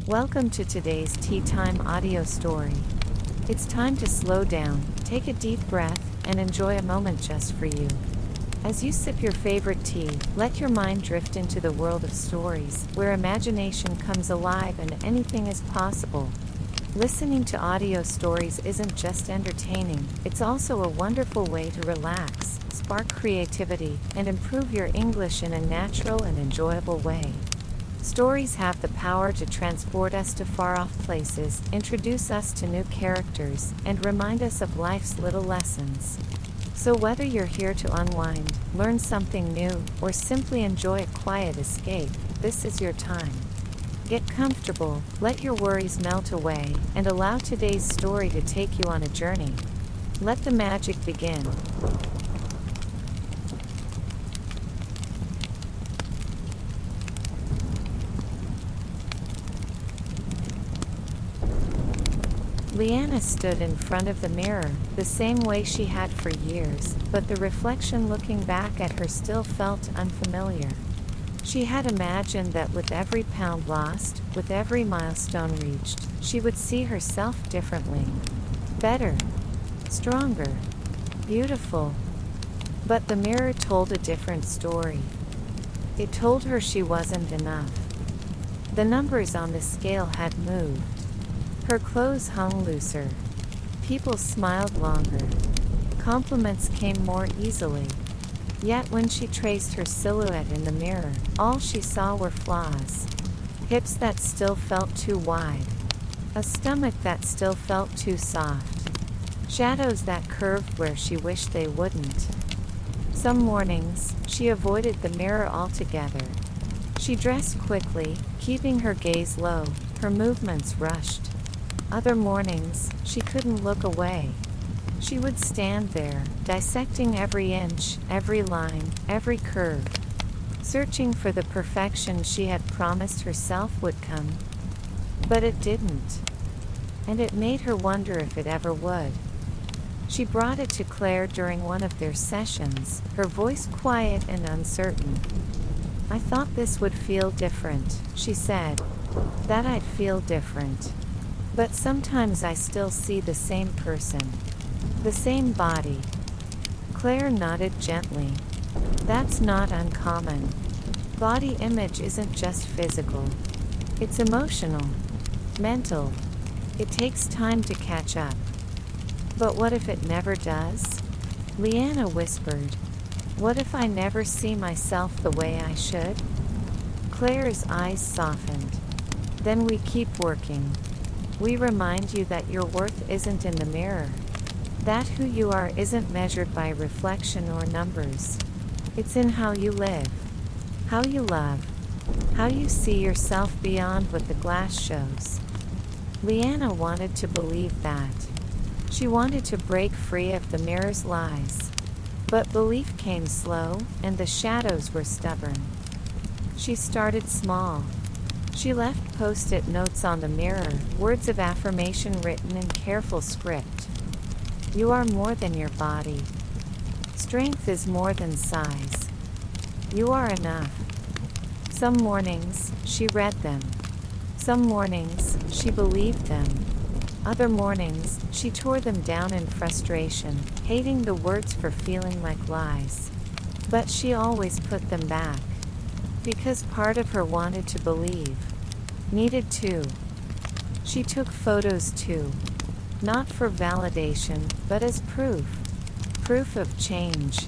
Welcome to today's Tea Time audio story. It's time to slow down, take a deep breath, and enjoy a moment just for you. As you sip your favorite tea, let your mind drift into the world of stories, where imagination comes alive and anything is possible. Listening to audio stories isn't just entertaining, it's also a wonderful way to relax, spark creativity, and improve your English in a natural and enjoyable way. Stories have the power to transport us to far-off places, introduce us to new characters, and remind us of life's little lessons. So whether you're here to unwind, learn something new, or simply enjoy a quiet escape, this is your time. Get comfortable, let your worries melt away, and allow today's story to take you on a journey. Let the magic begin. Leanna stood in front of the mirror, the same way she had for years, but the reflection looking back at her still felt unfamiliar. She had imagined that with every pound lost, with every milestone reached, she would see herself differently. Better. Stronger. Beautiful. But the mirror told a different story. It told her she wasn't enough. The numbers on the scale had moved. Her clothes hung looser. People smiled longer. Compliments came more easily. Yet when she traced her silhouette in the mirror, all she saw were flaws. Hips that still felt too wide. A stomach that still felt too soft. Shadows that curved where she wished they wouldn't. Some mornings, she avoided the mirror altogether. She dressed quickly, keeping her gaze low, her movements rushed. Other mornings, she couldn't look away. She would stand there, dissecting every inch, every line, every curve, searching for the perfection she had promised herself would come. But it didn't. And it made her wonder if it ever would. She brought it to Claire during one of their sessions, her voice quiet and uncertain. "I thought this would feel different," she said. "That I'd feel different. But sometimes I still see the same person. The same body." Claire nodded gently. "That's not uncommon. Body image isn't just physical. It's emotional. Mental. It takes time to catch up." "But what if it never does?" Leanna whispered. "What if I never see myself the way I should?" Claire's eyes softened. "Then we keep working. We remind you that your worth isn't in the mirror. That who you are isn't measured by reflection or numbers. It's in how you live, how you love, how you see yourself beyond what the glass shows." Leanna wanted to believe that. She wanted to break free of the mirror's lies. But belief came slow, and the shadows were stubborn. She started small. She left post-it notes on the mirror, words of affirmation written in careful script. "You are more than your body. Strength is more than size. You are enough." Some mornings, she read them. Some mornings, she believed them. Other mornings, she tore them down in frustration, hating the words for feeling like lies. But she always put them back. Because part of her wanted to believe. Needed to. She took photos too. Not for validation, but as proof. Proof of change.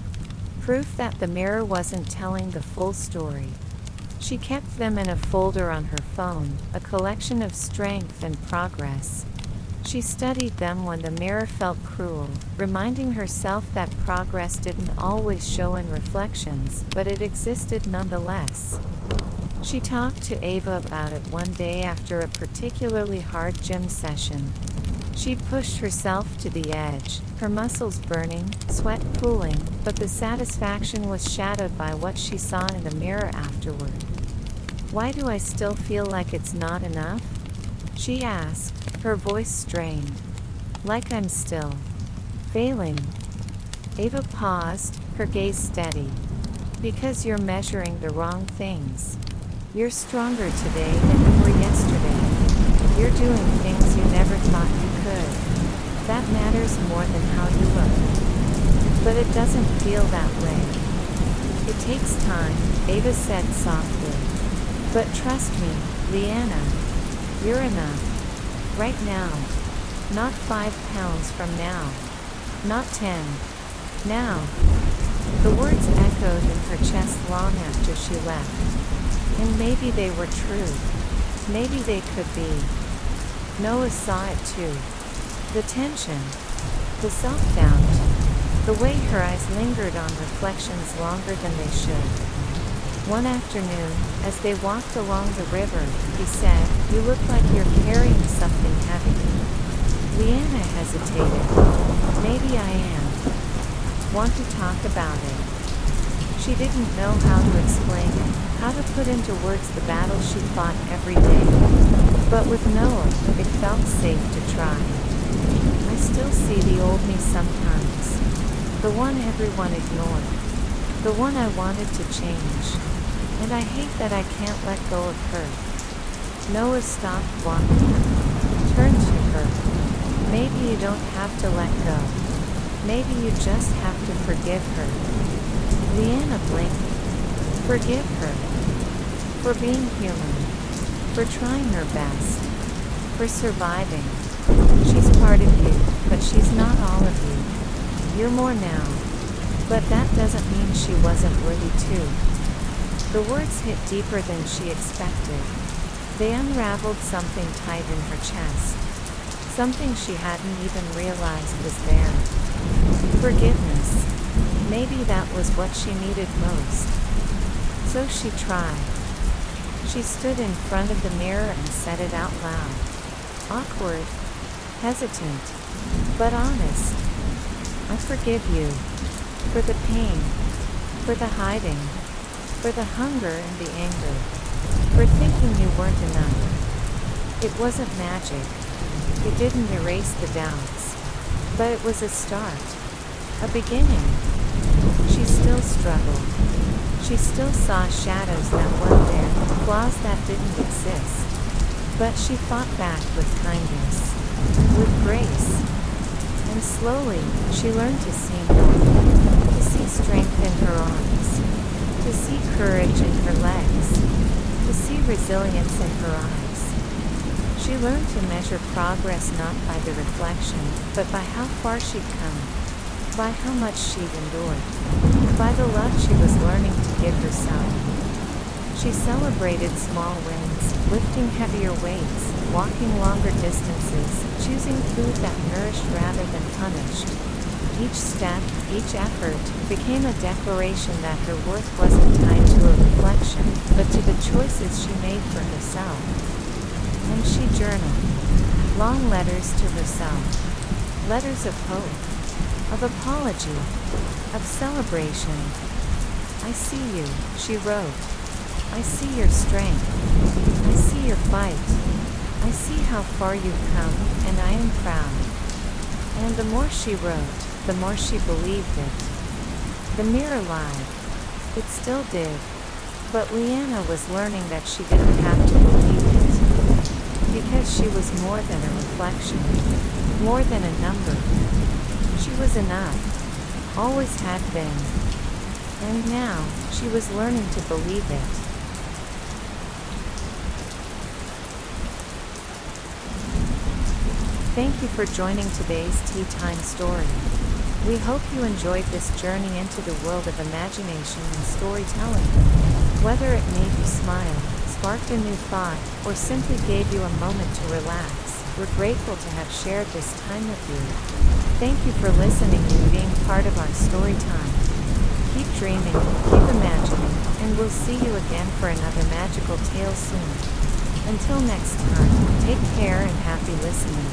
Proof that the mirror wasn't telling the full story. She kept them in a folder on her phone, a collection of strength and progress. She studied them when the mirror felt cruel, reminding herself that progress didn't always show in reflections, but it existed nonetheless. She talked to Ava about it one day after a particularly hard gym session. She'd pushed herself to the edge, her muscles burning, sweat pooling, but the satisfaction was shadowed by what she saw in the mirror afterward. "Why do I still feel like it's not enough?" she asked, her voice strained. "Like I'm still failing." Ava paused, her gaze steady. "Because you're measuring the wrong things. You're stronger today than you were yesterday. You're doing things you never thought you could. That matters more than how you look. But it doesn't feel that way. It takes time, Ava said softly. But trust me, Leanna, you're enough. Right now. Not 5 pounds from now. Not 10. Now. The words echoed in her chest long after she left. And maybe they were true. Maybe they could be. Noah saw it too. The tension. The self-doubt. The way her eyes lingered on reflections longer than they should. One afternoon, as they walked along the river, he said, "You look like you're carrying something heavy." Leanna hesitated. "Maybe I am. Want to talk about it?" She didn't know how to explain it, how to put into words the battle she fought every day. But with Noah, it felt safe to try. "I still see the old me sometimes. The one everyone ignored. The one I wanted to change. And I hate that I can't let go of her." Noah stopped walking. Turned to her. "Maybe you don't have to let go. Maybe you just have to forgive her." Leanna blinked. Forgive her. For being human. For trying her best. For surviving. She's part of you, but she's not all of you. You're more now. But that doesn't mean she wasn't worthy too. The words hit deeper than she expected. They unraveled something tight in her chest. Something she hadn't even realized was there. Forgiveness. Maybe that was what she needed most. So she tried. She stood in front of the mirror and said it out loud. Awkward. Hesitant. But honest. "I forgive you. For the pain. For the hiding. For the hunger and the anger. For thinking you weren't enough." It wasn't magic. It didn't erase the doubts. But it was a start. A beginning. She still struggled. She still saw shadows that weren't there, flaws that didn't exist. But she fought back with kindness. With grace. And slowly, she learned to see more. To see strength in her arms. To see courage in her legs. To see resilience in her eyes. She learned to measure progress not by the reflection, but by how far she'd come. By how much she'd endured. By the love she was learning to give herself. She celebrated small wins, lifting heavier weights, walking longer distances, choosing food that nourished rather than punished. Each step, each effort, became a declaration that her worth wasn't tied to a reflection, but to the choices she made for herself. And she journaled. Long letters to herself. Letters of hope. Of apology. Of celebration. "I see you," she wrote. "I see your strength. I see your fight. I see how far you've come, and I am proud." And the more she wrote, the more she believed it. The mirror lied. It still did. But Leanna was learning that she didn't have to believe it. Because she was more than a reflection. More than a number. She was enough. Always had been. And now, she was learning to believe it. Thank you for joining today's Tea Time story. We hope you enjoyed this journey into the world of imagination and storytelling. Whether it made you smile, sparked a new thought, or simply gave you a moment to relax, we're grateful to have shared this time with you. Thank you for listening and being part of our story time. Keep dreaming, keep imagining, and we'll see you again for another magical tale soon. Until next time, take care and happy listening.